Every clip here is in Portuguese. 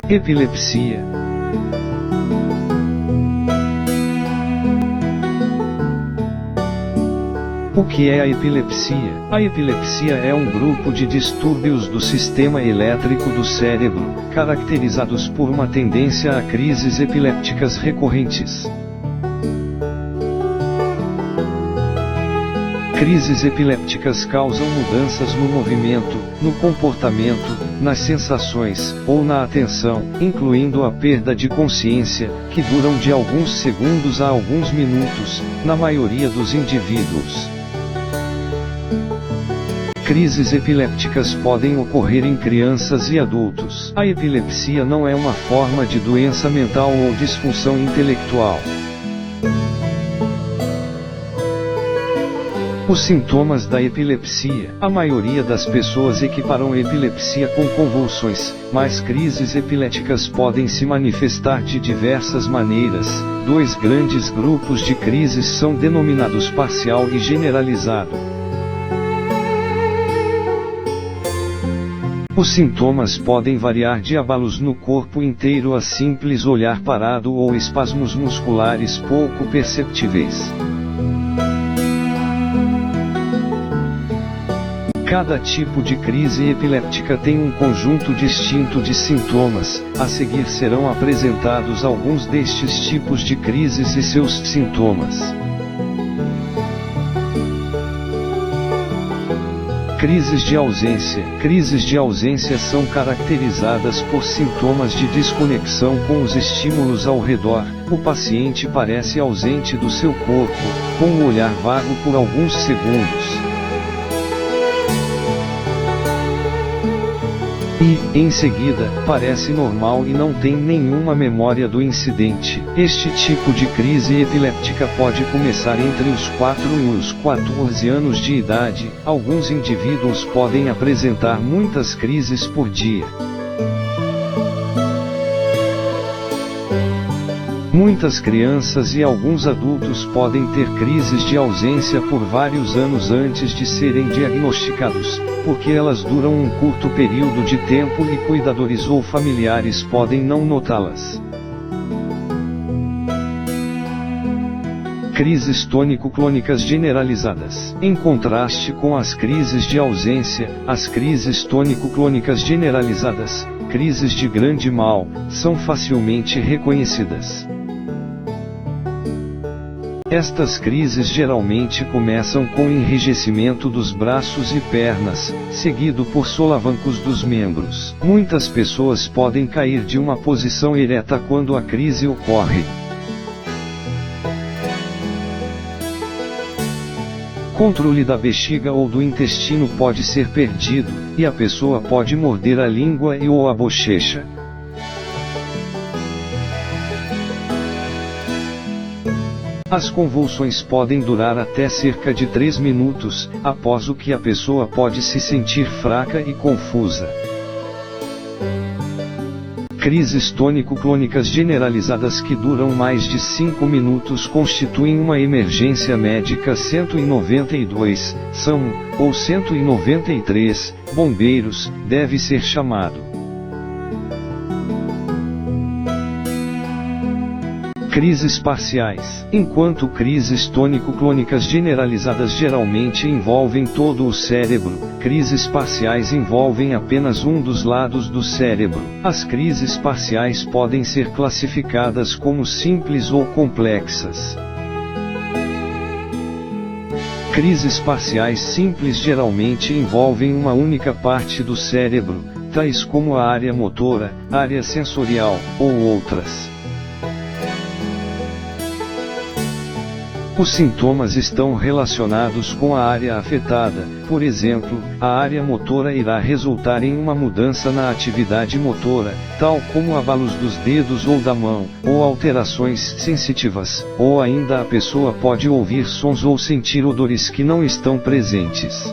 Epilepsia. O que é a epilepsia? A epilepsia é um grupo de distúrbios do sistema elétrico do cérebro, caracterizados por uma tendência a crises epilépticas recorrentes. Crises epilépticas causam mudanças no movimento, no comportamento, nas sensações, ou na atenção, incluindo a perda de consciência, que duram de alguns segundos a alguns minutos, na maioria dos indivíduos. Crises epilépticas podem ocorrer em crianças e adultos. A epilepsia não é uma forma de doença mental ou disfunção intelectual. Os sintomas da epilepsia. A maioria das pessoas equiparam epilepsia com convulsões, mas crises epiléticas podem se manifestar de diversas maneiras. Dois grandes grupos de crises são denominados parcial e generalizado. Os sintomas podem variar de abalos no corpo inteiro a simples olhar parado ou espasmos musculares pouco perceptíveis. Cada tipo de crise epiléptica tem um conjunto distinto de sintomas. A seguir serão apresentados alguns destes tipos de crises e seus sintomas. Crises de ausência. Crises de ausência são caracterizadas por sintomas de desconexão com os estímulos ao redor. O paciente parece ausente do seu corpo, com o olhar vago por alguns segundos. E, em seguida, parece normal e não tem nenhuma memória do incidente. Este tipo de crise epiléptica pode começar entre os 4 e os 14 anos de idade. Alguns indivíduos podem apresentar muitas crises por dia. Muitas crianças e alguns adultos podem ter crises de ausência por vários anos antes de serem diagnosticados, porque elas duram um curto período de tempo e cuidadores ou familiares podem não notá-las. Crises tônico-clônicas generalizadas. Em contraste com as crises de ausência, as crises tônico-clônicas generalizadas, crises de grande mal, são facilmente reconhecidas. Estas crises geralmente começam com enrijecimento dos braços e pernas, seguido por solavancos dos membros. Muitas pessoas podem cair de uma posição ereta quando a crise ocorre. Controle da bexiga ou do intestino pode ser perdido, e a pessoa pode morder a língua e ou a bochecha. As convulsões podem durar até cerca de 3 minutos, após o que a pessoa pode se sentir fraca e confusa. Crises tônico-clônicas generalizadas que duram mais de 5 minutos constituem uma emergência médica. 192, SAMU, ou 193, bombeiros, deve ser chamado. Crises parciais. Enquanto crises tônico-clônicas generalizadas geralmente envolvem todo o cérebro, crises parciais envolvem apenas um dos lados do cérebro. As crises parciais podem ser classificadas como simples ou complexas. Crises parciais simples geralmente envolvem uma única parte do cérebro, tais como a área motora, área sensorial, ou outras. Os sintomas estão relacionados com a área afetada. Por exemplo, a área motora irá resultar em uma mudança na atividade motora, tal como abalos dos dedos ou da mão, ou alterações sensitivas, ou ainda a pessoa pode ouvir sons ou sentir odores que não estão presentes.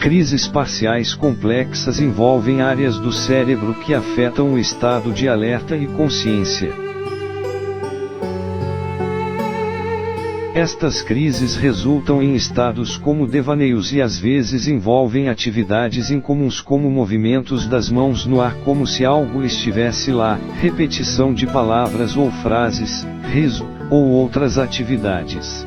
Crises parciais complexas envolvem áreas do cérebro que afetam o estado de alerta e consciência. Estas crises resultam em estados como devaneios e às vezes envolvem atividades incomuns como movimentos das mãos no ar como se algo estivesse lá, repetição de palavras ou frases, riso, ou outras atividades.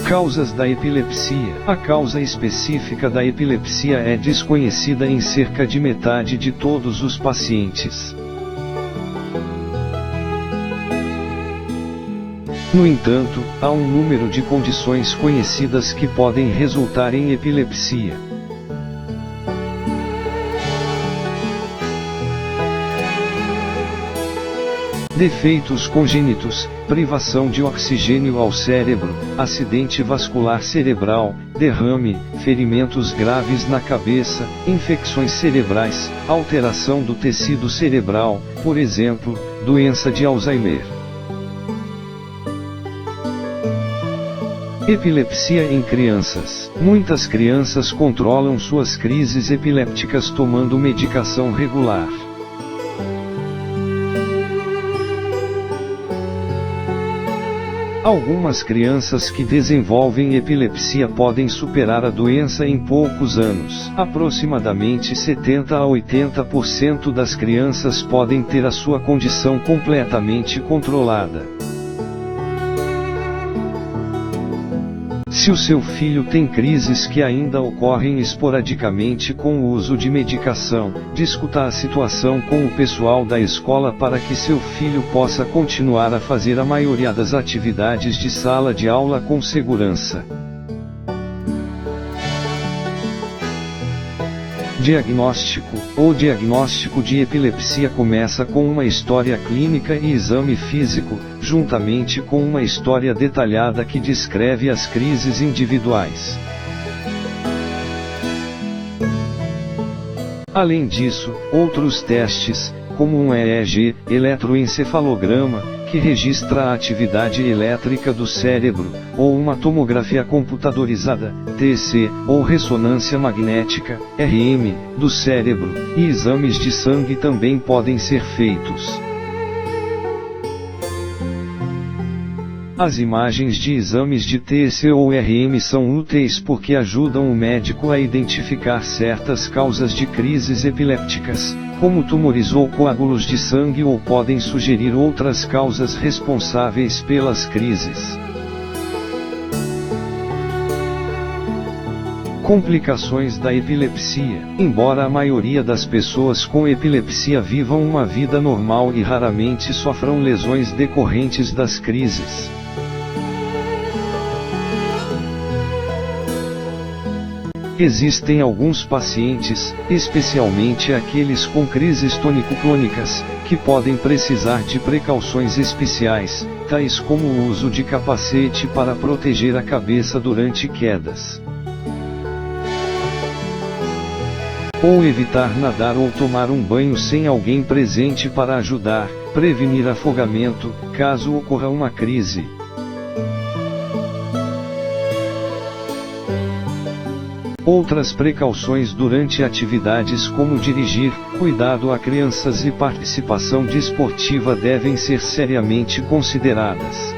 Causas da epilepsia. A causa específica da epilepsia é desconhecida em cerca de metade de todos os pacientes. No entanto, há um número de condições conhecidas que podem resultar em epilepsia. Defeitos congênitos, privação de oxigênio ao cérebro, acidente vascular cerebral, derrame, ferimentos graves na cabeça, infecções cerebrais, alteração do tecido cerebral, por exemplo, doença de Alzheimer. Epilepsia em crianças. Muitas crianças controlam suas crises epilépticas tomando medicação regular. Algumas crianças que desenvolvem epilepsia podem superar a doença em poucos anos. Aproximadamente 70 a 80% das crianças podem ter a sua condição completamente controlada. Se o seu filho tem crises que ainda ocorrem esporadicamente com o uso de medicação, discuta a situação com o pessoal da escola para que seu filho possa continuar a fazer a maioria das atividades de sala de aula com segurança. Diagnóstico. O diagnóstico de epilepsia começa com uma história clínica e exame físico, juntamente com uma história detalhada que descreve as crises individuais. Além disso, outros testes, como um EEG, eletroencefalograma, que registra a atividade elétrica do cérebro, ou uma tomografia computadorizada, TC, ou ressonância magnética, RM, do cérebro, e exames de sangue também podem ser feitos. As imagens de exames de TC ou RM são úteis porque ajudam o médico a identificar certas causas de crises epilépticas, como tumores ou coágulos de sangue, ou podem sugerir outras causas responsáveis pelas crises. Complicações da epilepsia. Embora a maioria das pessoas com epilepsia vivam uma vida normal e raramente sofram lesões decorrentes das crises, existem alguns pacientes, especialmente aqueles com crises tônico-clônicas, que podem precisar de precauções especiais, tais como o uso de capacete para proteger a cabeça durante quedas, ou evitar nadar ou tomar um banho sem alguém presente para ajudar, prevenir afogamento, caso ocorra uma crise. Outras precauções durante atividades como dirigir, cuidado a crianças e participação desportiva devem ser seriamente consideradas.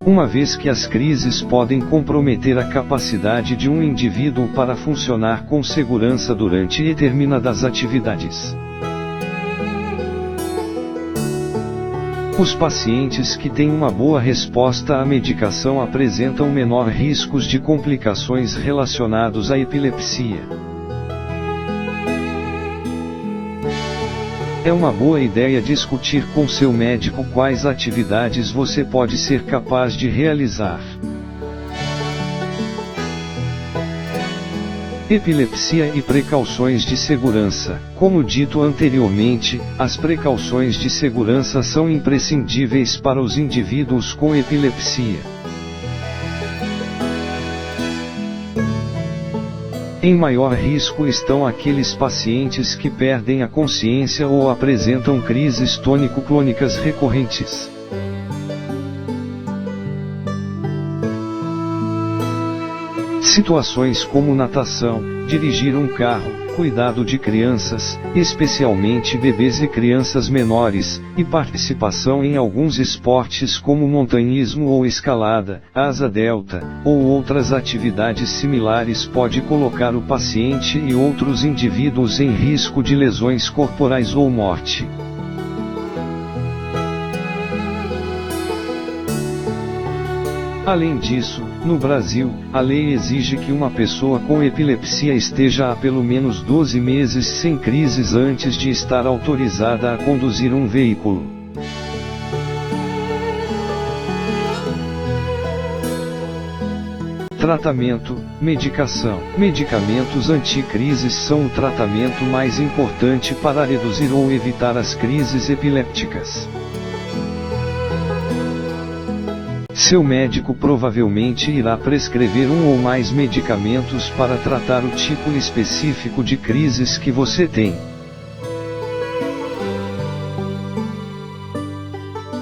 Uma vez que as crises podem comprometer a capacidade de um indivíduo para funcionar com segurança durante determinadas atividades. Os pacientes que têm uma boa resposta à medicação apresentam menor riscos de complicações relacionados à epilepsia. É uma boa ideia discutir com seu médico quais atividades você pode ser capaz de realizar. Epilepsia e precauções de segurança. Como dito anteriormente, as precauções de segurança são imprescindíveis para os indivíduos com epilepsia. Em maior risco estão aqueles pacientes que perdem a consciência ou apresentam crises tônico-clônicas recorrentes. Situações como natação, dirigir um carro, cuidado de crianças, especialmente bebês e crianças menores, e participação em alguns esportes como montanhismo ou escalada, asa delta, ou outras atividades similares pode colocar o paciente e outros indivíduos em risco de lesões corporais ou morte. Além disso, no Brasil, a lei exige que uma pessoa com epilepsia esteja há pelo menos 12 meses sem crises antes de estar autorizada a conduzir um veículo. Tratamento, medicação. Medicamentos anticrises são o tratamento mais importante para reduzir ou evitar as crises epilépticas. Seu médico provavelmente irá prescrever um ou mais medicamentos para tratar o tipo específico de crises que você tem.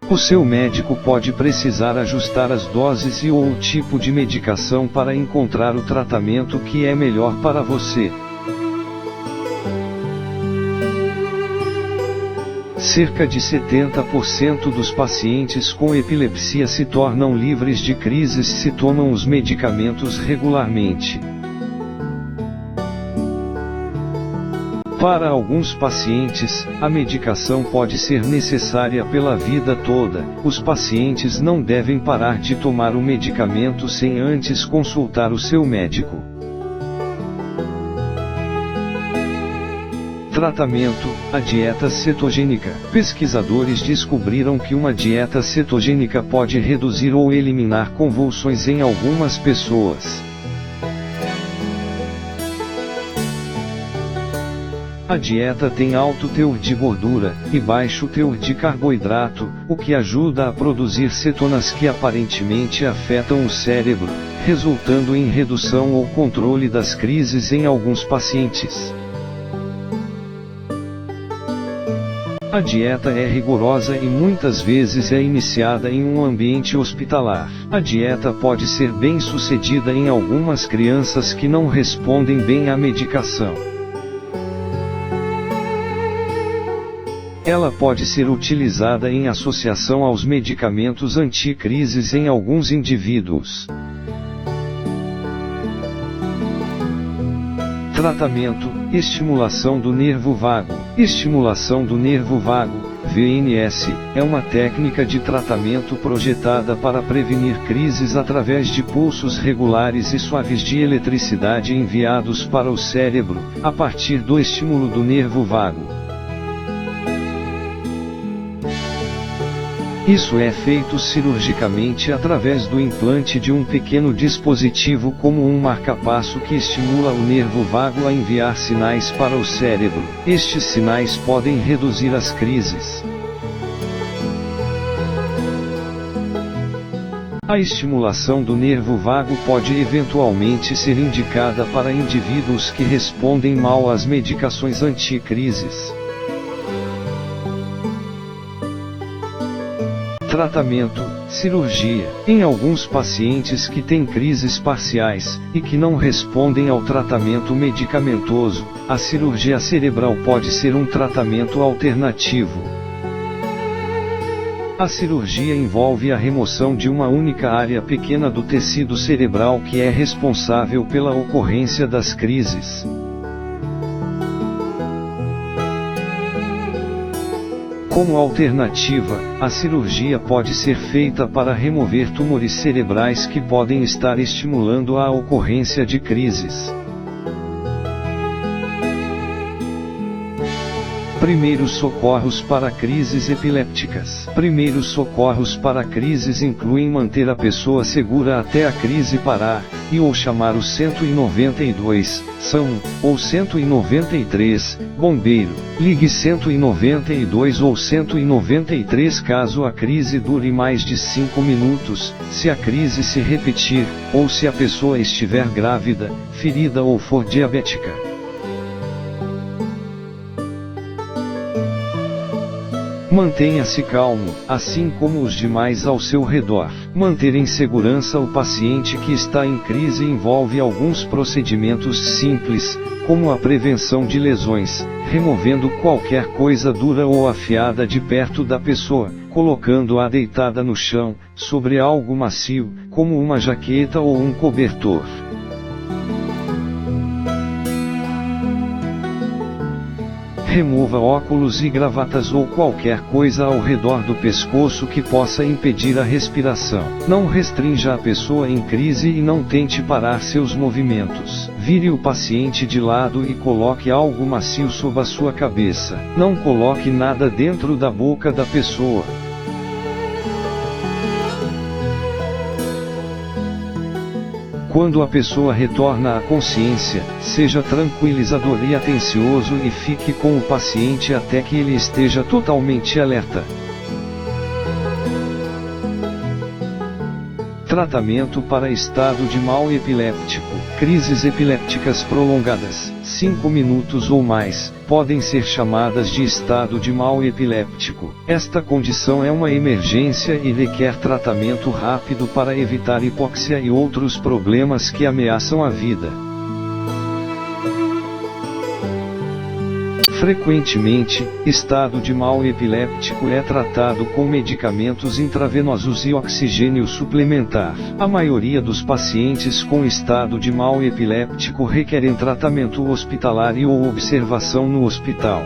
O seu médico pode precisar ajustar as doses e ou o tipo de medicação para encontrar o tratamento que é melhor para você. Cerca de 70% dos pacientes com epilepsia se tornam livres de crises se tomam os medicamentos regularmente. Para alguns pacientes, a medicação pode ser necessária pela vida toda. Os pacientes não devem parar de tomar o medicamento sem antes consultar o seu médico. Tratamento: a dieta cetogênica. Pesquisadores descobriram que uma dieta cetogênica pode reduzir ou eliminar convulsões em algumas pessoas. A dieta tem alto teor de gordura e baixo teor de carboidrato, o que ajuda a produzir cetonas que aparentemente afetam o cérebro, resultando em redução ou controle das crises em alguns pacientes. A dieta é rigorosa e muitas vezes é iniciada em um ambiente hospitalar. A dieta pode ser bem sucedida em algumas crianças que não respondem bem à medicação. Ela pode ser utilizada em associação aos medicamentos anticrises em alguns indivíduos. Tratamento: estimulação do nervo vago. Estimulação do nervo vago, VNS, é uma técnica de tratamento projetada para prevenir crises através de pulsos regulares e suaves de eletricidade enviados para o cérebro, a partir do estímulo do nervo vago. Isso é feito cirurgicamente através do implante de um pequeno dispositivo como um marcapasso que estimula o nervo vago a enviar sinais para o cérebro. Estes sinais podem reduzir as crises. A estimulação do nervo vago pode eventualmente ser indicada para indivíduos que respondem mal às medicações anticrises. Tratamento: cirurgia. Em alguns pacientes que têm crises parciais, e que não respondem ao tratamento medicamentoso, a cirurgia cerebral pode ser um tratamento alternativo. A cirurgia envolve a remoção de uma única área pequena do tecido cerebral que é responsável pela ocorrência das crises. Como alternativa, a cirurgia pode ser feita para remover tumores cerebrais que podem estar estimulando a ocorrência de crises. Primeiros socorros para crises epilépticas. Primeiros socorros para crises incluem manter a pessoa segura até a crise parar, e ou chamar o 192, SAMU, ou 193, bombeiro. Ligue 192 ou 193 caso a crise dure mais de 5 minutos, se a crise se repetir, ou se a pessoa estiver grávida, ferida ou for diabética. Mantenha-se calmo, assim como os demais ao seu redor. Manter em segurança o paciente que está em crise envolve alguns procedimentos simples, como a prevenção de lesões, removendo qualquer coisa dura ou afiada de perto da pessoa, colocando-a deitada no chão, sobre algo macio, como uma jaqueta ou um cobertor. Remova óculos e gravatas ou qualquer coisa ao redor do pescoço que possa impedir a respiração. Não restrinja a pessoa em crise e não tente parar seus movimentos. Vire o paciente de lado e coloque algo macio sob a sua cabeça. Não coloque nada dentro da boca da pessoa. Quando a pessoa retorna à consciência, seja tranquilizador e atencioso e fique com o paciente até que ele esteja totalmente alerta. Tratamento para estado de mal epiléptico. Crises epilépticas prolongadas, 5 minutos ou mais, podem ser chamadas de estado de mal epiléptico. Esta condição é uma emergência e requer tratamento rápido para evitar hipóxia e outros problemas que ameaçam a vida. Frequentemente, estado de mal epiléptico é tratado com medicamentos intravenosos e oxigênio suplementar. A maioria dos pacientes com estado de mal epiléptico requerem tratamento hospitalar e ou observação no hospital.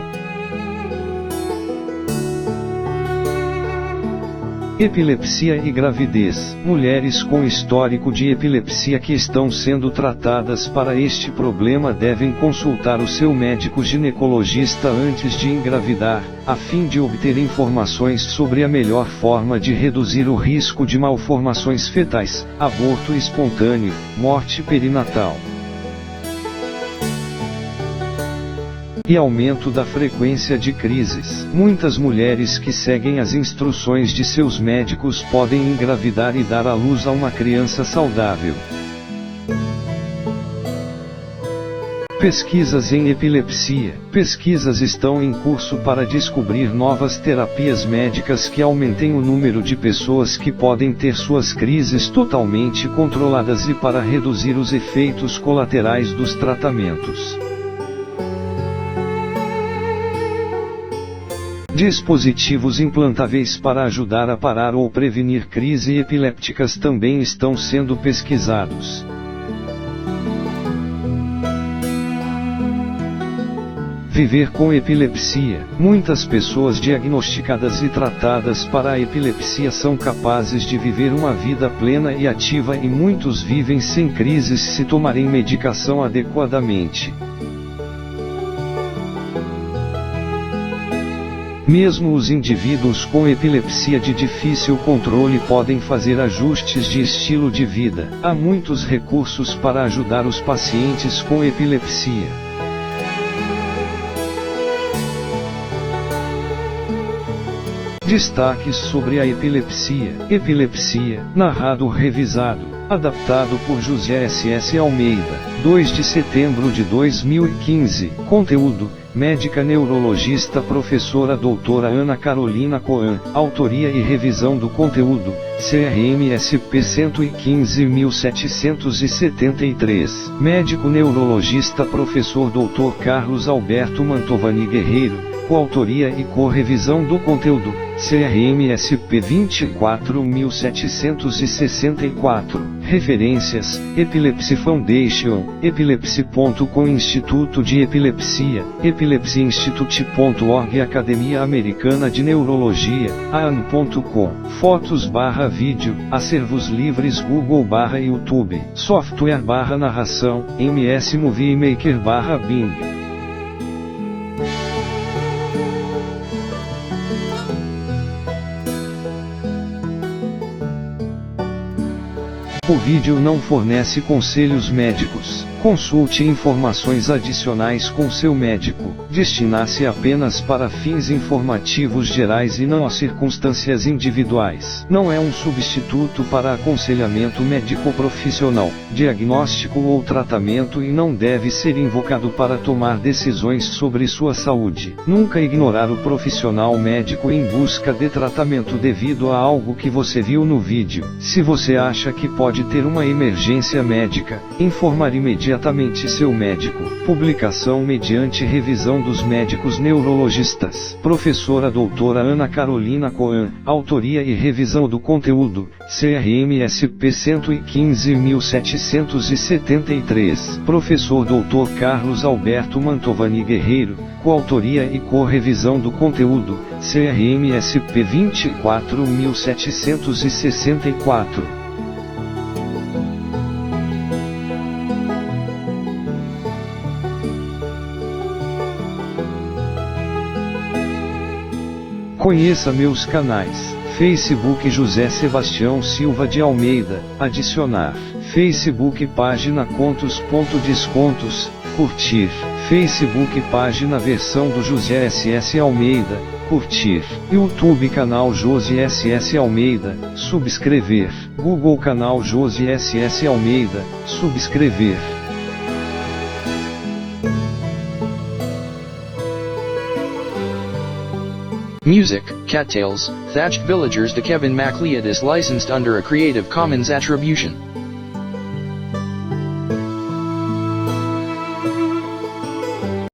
Epilepsia e gravidez. Mulheres com histórico de epilepsia que estão sendo tratadas para este problema devem consultar o seu médico ginecologista antes de engravidar, a fim de obter informações sobre a melhor forma de reduzir o risco de malformações fetais, aborto espontâneo, morte perinatal e aumento da frequência de crises. Muitas mulheres que seguem as instruções de seus médicos podem engravidar e dar à luz a uma criança saudável. Pesquisas em epilepsia. Pesquisas estão em curso para descobrir novas terapias médicas que aumentem o número de pessoas que podem ter suas crises totalmente controladas e para reduzir os efeitos colaterais dos tratamentos. Dispositivos implantáveis para ajudar a parar ou prevenir crises epilépticas também estão sendo pesquisados. Viver com epilepsia. Muitas pessoas diagnosticadas e tratadas para a epilepsia são capazes de viver uma vida plena e ativa e muitos vivem sem crises se tomarem medicação adequadamente. Mesmo os indivíduos com epilepsia de difícil controle podem fazer ajustes de estilo de vida. Há muitos recursos para ajudar os pacientes com epilepsia. Destaques sobre a epilepsia. Epilepsia, narrado revisado, adaptado por José S.S. Almeida, 2 de setembro de 2015. Conteúdo: médica neurologista professora doutora Ana Carolina Coan. Autoria e revisão do conteúdo: CRM-SP 115.773. Médico neurologista professor doutor Carlos Alberto Mantovani Guerreiro. Coautoria e correvisão do conteúdo: CRM-SP 24.764. Referências: Epilepsy Foundation, Epilepsy.com, Instituto de Epilepsia, epilepsyinstitute.org, Academia Americana de Neurologia, AAN.com. Fotos/vídeo, acervos livres, Google/YouTube, software/narração, MS Movie Maker/Bing. Infovídeo não fornece conselhos médicos. Consulte informações adicionais com seu médico. Destina-se apenas para fins informativos gerais e não a circunstâncias individuais. Não é um substituto para aconselhamento médico profissional, diagnóstico ou tratamento e não deve ser invocado para tomar decisões sobre sua saúde. Nunca ignorar o profissional médico em busca de tratamento devido a algo que você viu no vídeo. Se você acha que pode ter uma emergência médica, informar imediatamente seu médico. Publicação mediante revisão dos médicos neurologistas. Professora doutora Ana Carolina Coan, autoria e revisão do conteúdo, CRM-SP 115.773. Professor doutor Carlos Alberto Mantovani Guerreiro, coautoria e co-revisão do conteúdo, CRM-SP 24.764. Conheça meus canais. Facebook José Sebastião Silva de Almeida, adicionar. Facebook página Contos.Descontos, curtir. Facebook página Versão do José SS Almeida, curtir. YouTube canal Josi SS Almeida, subscrever. Google canal Josi SS Almeida, subscrever. Music, Cattails, Thatched Villagers de Kevin MacLeod is licensed under a Creative Commons Attribution.